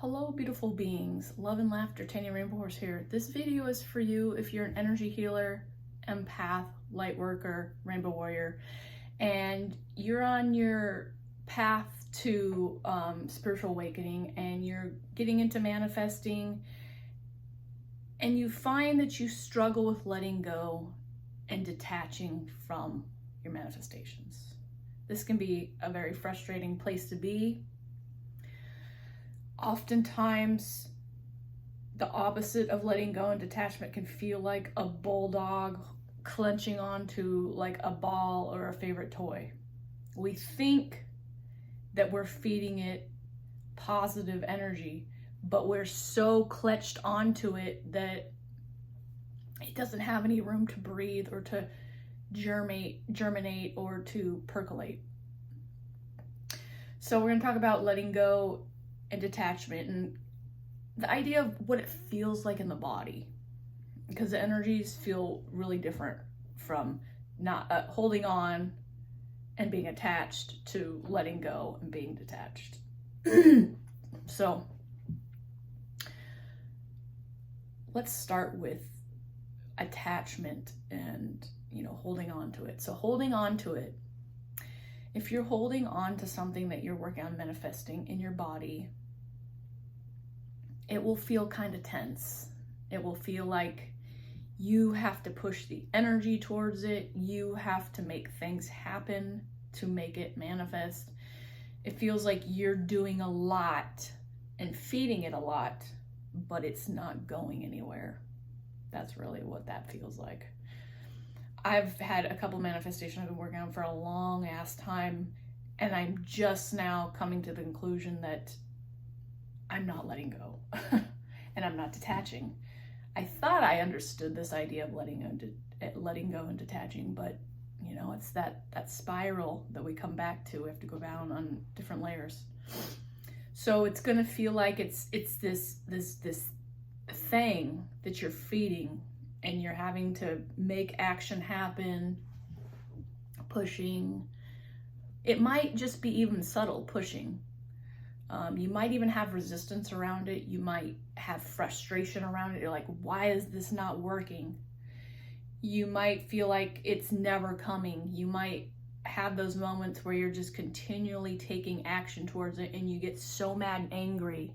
Hello, beautiful beings. Love and laughter, Tanya Rainbow Horse here. This video is for you if you're an energy healer, empath, light worker, rainbow warrior, and you're on your path to spiritual awakening and you're getting into manifesting and you find that you struggle with letting go and detaching from your manifestations. This can be a very frustrating place to be. Oftentimes, the opposite of letting go and detachment can feel like a bulldog clenching onto like a ball or a favorite toy. We think that we're feeding it positive energy, but we're so clutched onto it that it doesn't have any room to breathe or to germinate or to percolate. So we're going to talk about letting go and detachment and the idea of what it feels like in the body, because the energies feel really different from not holding on and being attached to letting go and being detached. So let's start with attachment and holding on to it. So holding on to it, if you're holding on to something that you're working on manifesting in your body, it will feel kind of tense. It will feel like you have to push the energy towards it. You have to make things happen to make it manifest. It feels like you're doing a lot and feeding it a lot, but it's not going anywhere. That's really what that feels like. I've had a couple manifestations I've been working on for a long ass time, and I'm just now coming to the conclusion that I'm not letting go and I'm not detaching. I thought I understood this idea of letting go and detaching, but it's that spiral that we come back to. We have to go down on different layers. So it's going to feel like it's this thing that you're feeding, and you're having to make action happen, pushing. It might just be even subtle pushing. You might even have resistance around it. You might have frustration around it. You're like, why is this not working? You might feel like it's never coming. You might have those moments where you're just continually taking action towards it, and you get so mad and angry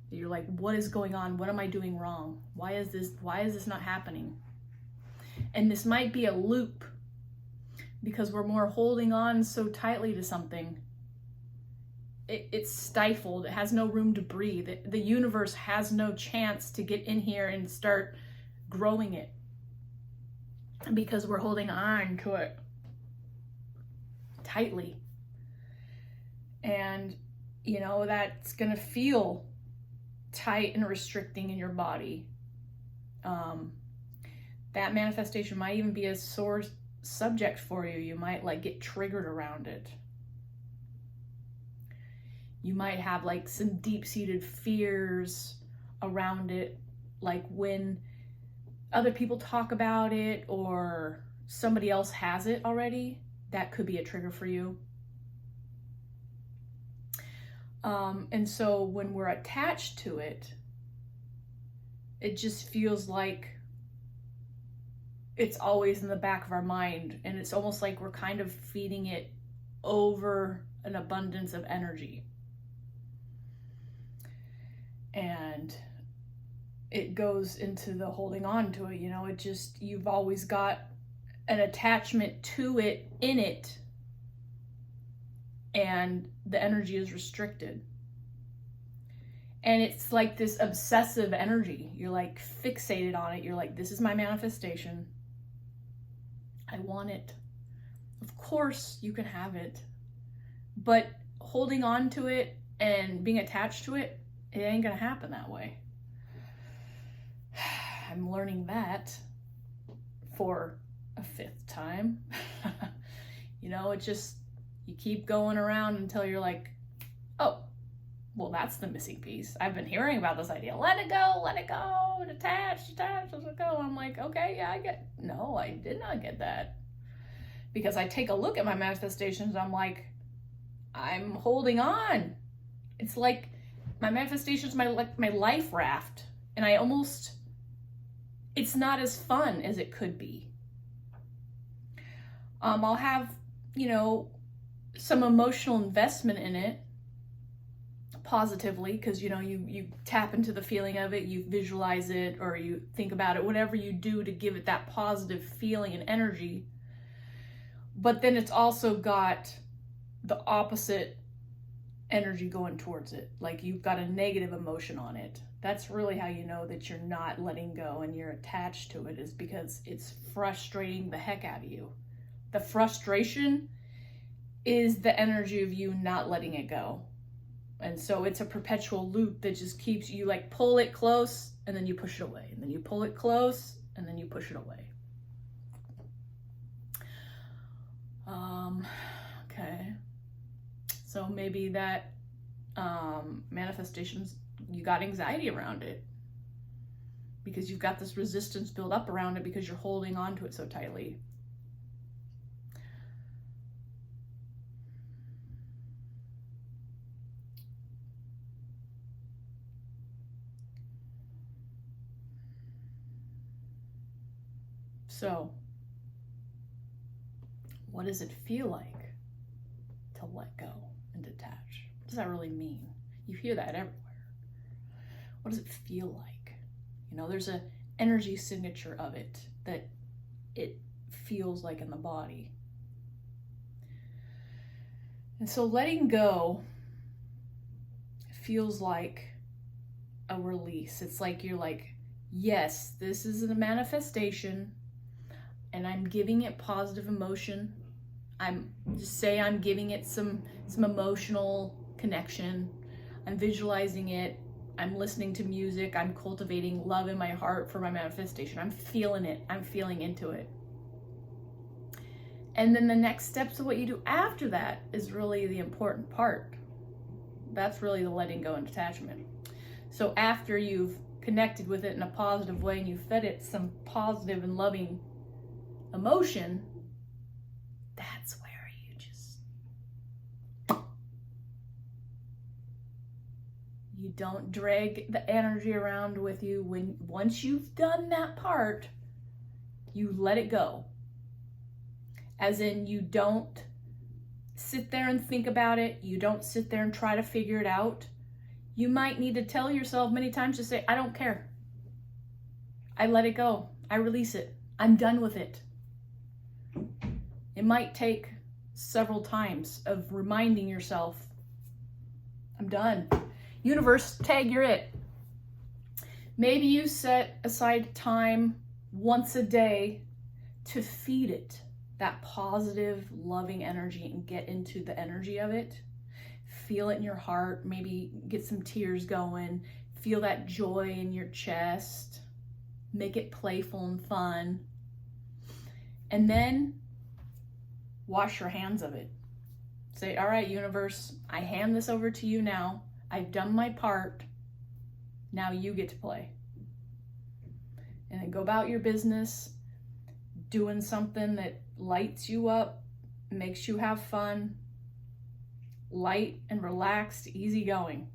that you're like, what is going on? What am I doing wrong? Why is this not happening? And this might be a loop because we're more holding on so tightly to something. It's stifled. It has no room to breathe. The universe has no chance to get in here and start growing it because we're holding on to it tightly. And that's gonna feel tight and restricting in your body. That manifestation might even be a sore subject for you. You might get triggered around it. You might have some deep-seated fears around it, like when other people talk about it or somebody else has it already. That could be a trigger for you. And so when we're attached to it, it just feels like it's always in the back of our mind, and it's almost like we're kind of feeding it over an abundance of energy. And it goes into the holding on to it, you've always got an attachment to it, in it, and the energy is restricted. And it's like this obsessive energy. You're fixated on it. You're like, this is my manifestation. I want it. Of course you can have it. But holding on to it and being attached to it, it ain't gonna happen that way. I'm learning that for a fifth time. You keep going around until you're like, oh, well, that's the missing piece. I've been hearing about this idea. Let it go, detach, let it go. I'm like, okay, yeah, no, I did not get that. Because I take a look at my manifestations, I'm like, I'm holding on. It's like My manifestation is my life raft, and it's not as fun as it could be. I'll have, some emotional investment in it positively, because you tap into the feeling of it, you visualize it, or you think about it, whatever you do to give it that positive feeling and energy. But then it's also got the opposite energy going towards it, like you've got a negative emotion on it. That's really how you know that you're not letting go and you're attached to it, is because it's frustrating the heck out of you. The frustration is the energy of you not letting it go. And so it's a perpetual loop that just keeps you, like, pull it close and then you push it away, and then you pull it close and then you push it away. Okay. So maybe that manifestations, you got anxiety around it because you've got this resistance built up around it because you're holding on to it so tightly. So, what does it feel like to let go and detach? What does that really mean? You hear that everywhere. What does it feel like? There's an energy signature of it that it feels like in the body. And so letting go feels like a release. It's like you're like, yes, this is a manifestation, and I'm giving it positive emotion. I'm giving it some emotional connection. I'm visualizing it. I'm listening to music. I'm cultivating love in my heart for my manifestation. I'm feeling it. I'm feeling into it. And then the next steps of what you do after that is really the important part. That's really the letting go and detachment. So after you've connected with it in a positive way and you fed it some positive and loving emotion, that's where you don't drag the energy around with you. Once you've done that part, you let it go. As in, you don't sit there and think about it. You don't sit there and try to figure it out. You might need to tell yourself many times to say, I don't care. I let it go. I release it. I'm done with it. It might take several times of reminding yourself, I'm done. Universe, tag, you're it. Maybe you set aside time once a day to feed it that positive, loving energy and get into the energy of it. Feel it in your heart, maybe get some tears going, feel that joy in your chest, make it playful and fun. And then wash your hands of it. Say, all right, universe, I hand this over to you now. I've done my part. Now you get to play. And then go about your business, doing something that lights you up, makes you have fun, light and relaxed, easygoing.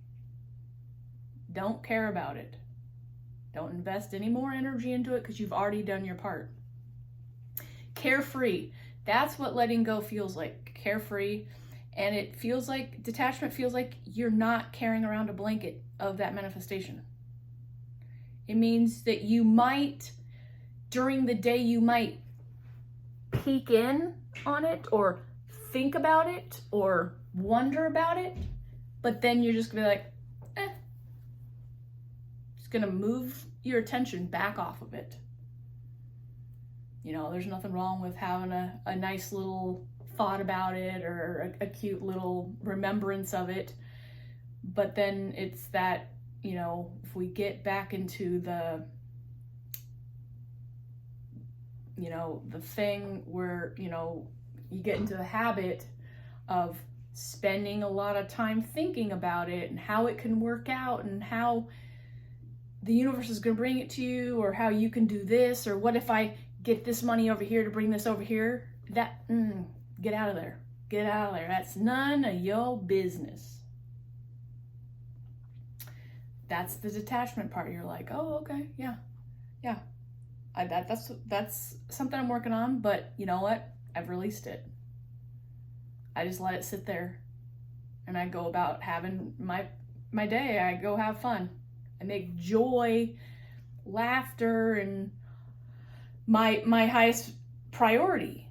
Don't care about it. Don't invest any more energy into it because you've already done your part. Carefree. That's what letting go feels like. Carefree. And it feels like, detachment feels like you're not carrying around a blanket of that manifestation. It means that you might, during the day, you might peek in on it or think about it or wonder about it, but then you're just gonna be like, Just gonna move your attention back off of it. There's nothing wrong with having a nice little thought about it or a cute little remembrance of it. But then it's that, if we get back into the thing where, you get into the habit of spending a lot of time thinking about it and how it can work out and how the universe is going to bring it to you, or how you can do this, or what if I get this money over here to bring this over here, get out of there. Get out of there. That's none of your business. That's the detachment part. You're like, oh, okay, yeah, yeah. That's something I'm working on, but you know what? I've released it. I just let it sit there, and I go about having my day. I go have fun. I make joy, laughter, and my highest priority,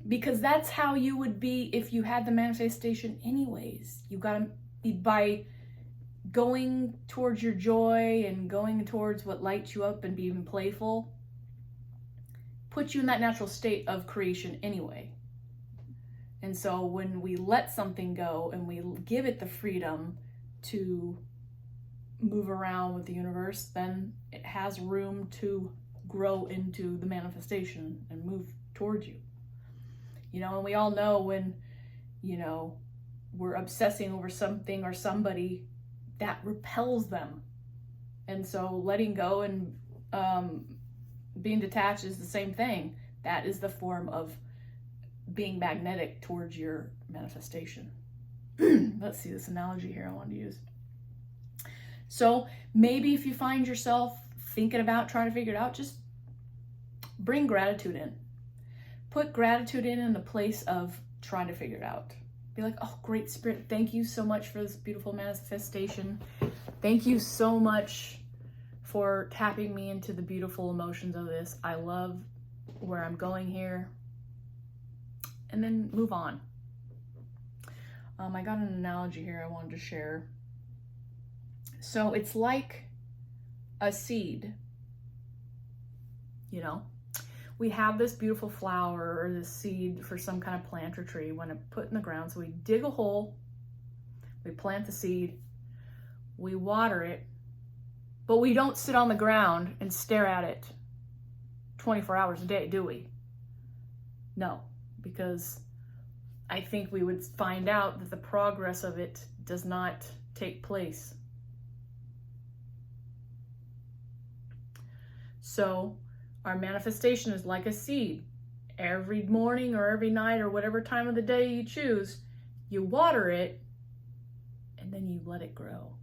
because that's how you would be if you had the manifestation anyways. You got to be, by going towards your joy and going towards what lights you up and being playful, puts you in that natural state of creation anyway. And so when we let something go and we give it the freedom to move around with the universe, then it has room to grow into the manifestation and move towards you. You know, and we all know when, you know, we're obsessing over something or somebody, that repels them. And so letting go and being detached is the same thing. That is the form of being magnetic towards your manifestation. Let's see this analogy here I wanted to use. So maybe if you find yourself thinking about trying to figure it out, just bring gratitude in. Put gratitude in the place of trying to figure it out. Be like, oh, great spirit, thank you so much for this beautiful manifestation. Thank you so much for tapping me into the beautiful emotions of this. I love where I'm going here. And then move on. I got an analogy here I wanted to share. So it's like a seed, you know? We have this beautiful flower or this seed for some kind of plant or tree. We want to put in the ground. So we dig a hole, we plant the seed, we water it, but we don't sit on the ground and stare at it 24 hours a day, do we? No, because I think we would find out that the progress of it does not take place. So our manifestation is like a seed. Every morning or every night or whatever time of the day you choose, you water it and then you let it grow.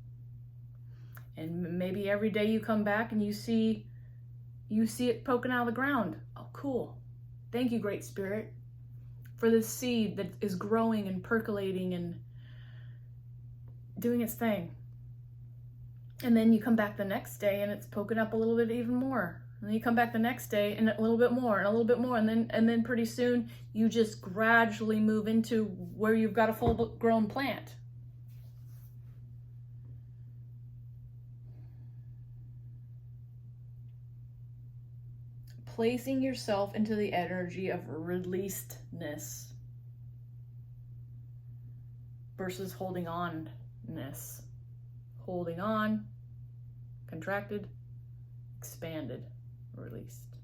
And maybe every day you come back and you see it poking out of the ground. Oh, cool. Thank you, Great Spirit, for this seed that is growing and percolating and doing its thing. And then you come back the next day and it's poking up a little bit even more. And then you come back the next day and a little bit more and a little bit more. And then pretty soon you just gradually move into where you've got a full grown plant. Placing yourself into the energy of releasedness versus holding on-ness. Holding on, contracted, expanded, released.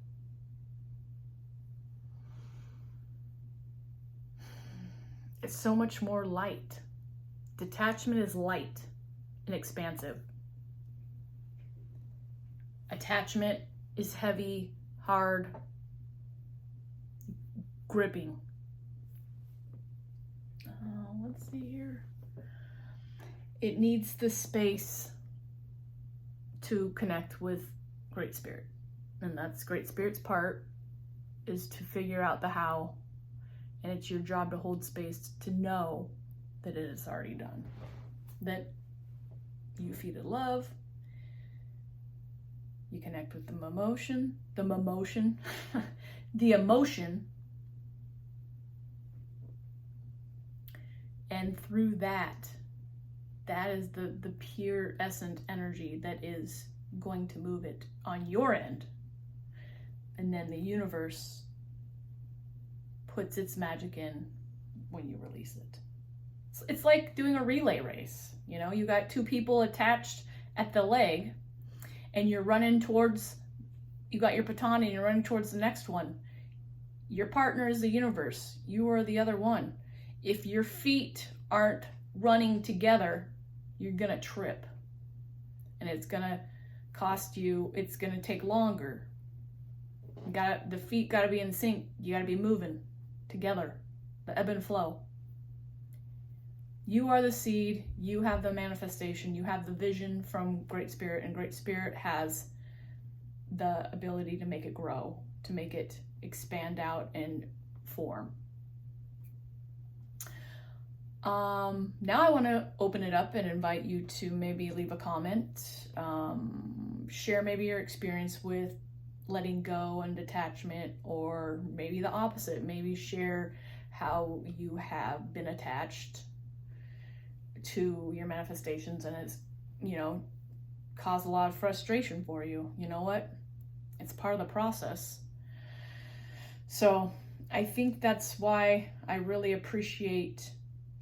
It's so much more light. Detachment is light and expansive. Attachment is heavy, hard, gripping. Let's see here. It needs the space to connect with Great Spirit. And that's Great Spirit's part, is to figure out the how. And it's your job to hold space to know that it is already done. That you feed it love. You connect with the emotion, the emotion. And through that is the pure essence energy that is going to move it on your end. And then the universe puts its magic in when you release it. It's like doing a relay race. You know, you got two people attached at the leg and you're running towards, you got your baton and you're running towards the next one. Your partner is the universe. You are the other one. If your feet aren't running together, you're gonna trip. And it's gonna cost you, it's gonna take longer. The feet gotta be in sync. You gotta be moving together, the ebb and flow. You are the seed, you have the manifestation, you have the vision from Great Spirit, and Great Spirit has the ability to make it grow, to make it expand out and form. Now I want to open it up and invite you to maybe leave a comment, share maybe your experience with letting go and detachment, or maybe the opposite. Maybe share how you have been attached to your manifestations and it's, you know, caused a lot of frustration for you. You know what? It's part of the process. So I think that's why I really appreciate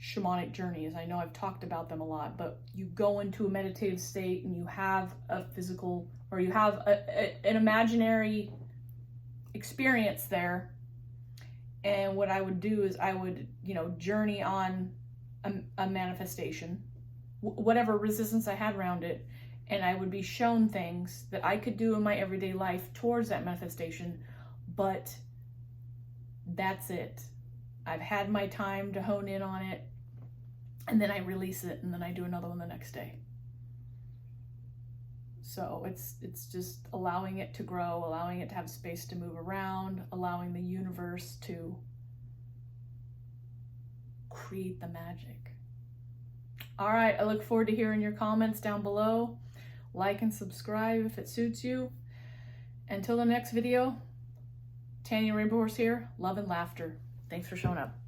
shamanic journeys. I know I've talked about them a lot, but you go into a meditative state and you have a physical, or you have an imaginary experience there. And what I would do is I would, you know, journey on a manifestation, whatever resistance I had around it, and I would be shown things that I could do in my everyday life towards that manifestation, but that's it. I've had my time to hone in on it, and then I release it, and then I do another one the next day. So it's just allowing it to grow, allowing it to have space to move around, allowing the universe to create the magic. All right, I look forward to hearing your comments down below. Like and subscribe if it suits you. Until the next video, Tanya Rainbow Horse here. Love and laughter. Thanks for showing up.